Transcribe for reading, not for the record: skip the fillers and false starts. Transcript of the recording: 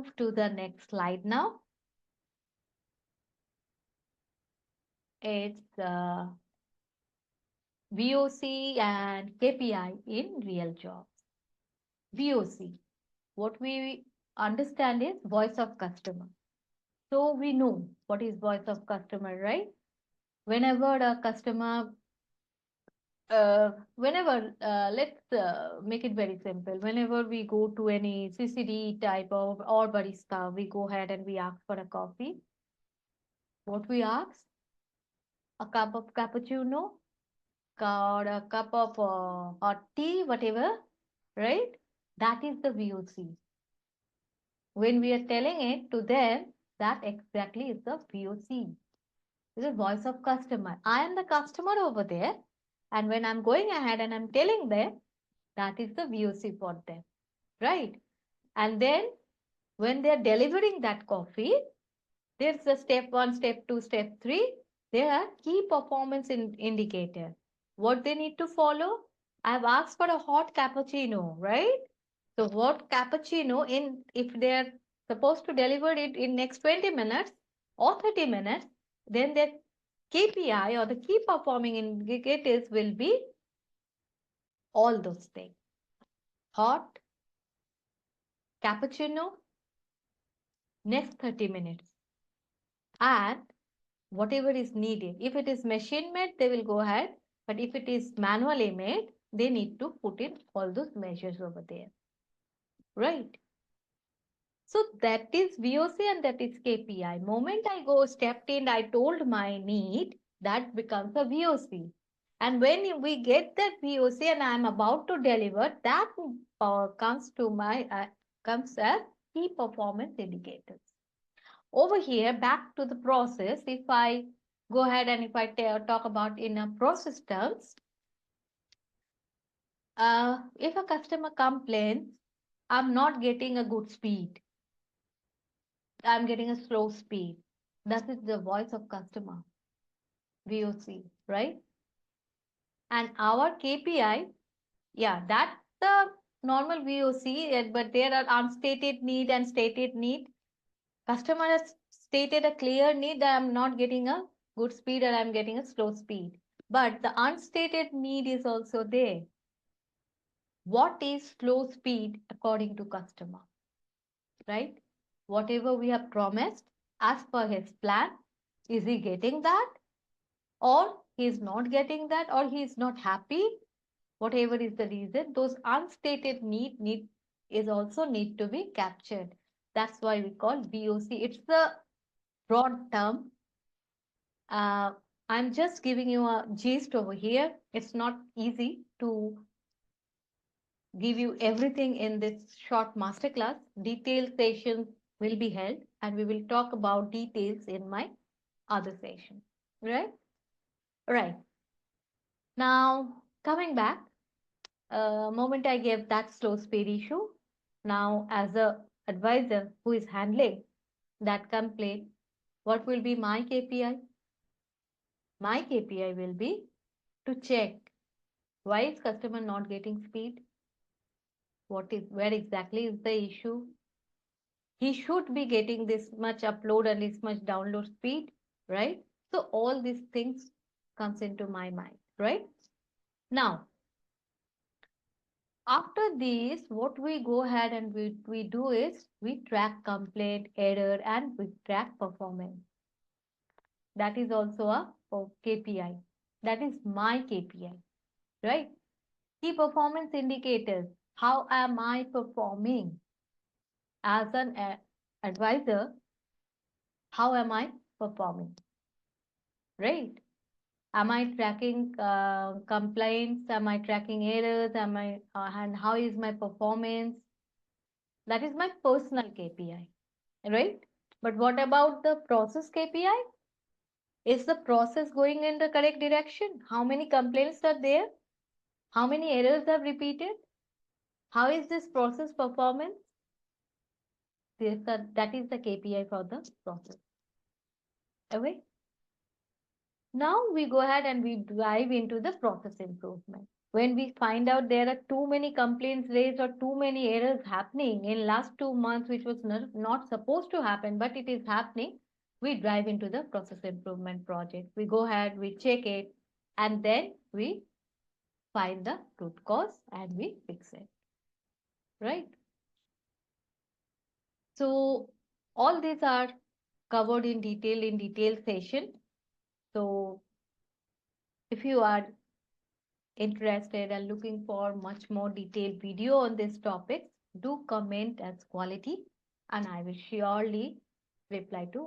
move to the next slide now. It's VOC and KPI in real jobs. VOC, what we understand is voice of customer. So we know what is voice of customer, right? Whenever a customer, let's make it very simple. Whenever we go to any CCD type of or barista, we go ahead and we ask for a coffee. What we ask? A cup of cappuccino or a cup of hot tea, whatever, right? That is the VOC. When we are telling it to them, that exactly is the VOC. It's the voice of customer. I am the customer over there, and when I'm going ahead and I'm telling them, that is the VOC for them, right? And then when they're delivering that coffee, there's the step 1, step 2, step 3. There are key performance indicator. What they need to follow? I've asked for a hot cappuccino, right? So what cappuccino in if they're supposed to deliver it in next 20 minutes or 30 minutes, then their KPI or the key performing indicators will be all those things. Hot, cappuccino, next 30 minutes. And whatever is needed. If it is machine made, they will go ahead. But if it is manually made, they need to put in all those measures over there. Right? So that is VOC and that is KPI. Moment I go stepped in, I told my need, that becomes a VOC. And when we get that VOC and I am about to deliver, that comes as key performance indicators. Over here, back to the process, if I go ahead and if I talk about in a process terms, if a customer complains, I'm not getting a good speed, I'm getting a slow speed. That is the voice of customer, VOC, right? And our KPI, yeah, that's the normal VOC, but there are unstated need and stated need. Customer has stated a clear need that I'm not getting a good speed and I'm getting a slow speed. But the unstated need is also there. What is slow speed according to customer? Right? Whatever we have promised as per his plan, is he getting that? Or he is not getting that, or he is not happy? Whatever is the reason, those unstated need is also need to be captured. That's why we call VOC. It's the broad term. I'm just giving you a gist over here. It's not easy to give you everything in this short masterclass. Detailed sessions will be held and we will talk about details in my other session. Right? Right. Now, coming back, moment I gave that slow speed issue, now as a advisor who is handling that complaint, what will be my KPI? My KPI will be to check why is customer not getting speed? Where exactly is the issue? He should be getting this much upload and this much download speed, right? So all these things comes into my mind, right? Now, after this, what we go ahead and we do is we track complaint, error, and we track performance. That is also a KPI. That is my KPI, right? Key performance indicators. How am I performing as an advisor? How am I performing, right? Am I tracking complaints? Am I tracking errors? Am I and how is my performance? That is my personal KPI, right? But what about the process KPI? Is the process going in the correct direction? How many complaints are there? How many errors have repeated? How is this process performance? That is the KPI for the process. Okay. Now we go ahead and we dive into the process improvement. When we find out there are too many complaints raised or too many errors happening in last 2 months, which was not supposed to happen, but it is happening, we drive into the process improvement project. We go ahead, we check it, and then we find the root cause and we fix it, right? So all these are covered in detail session. So if you are interested and looking for much more detailed video on this topic, do comment as quality and I will surely reply to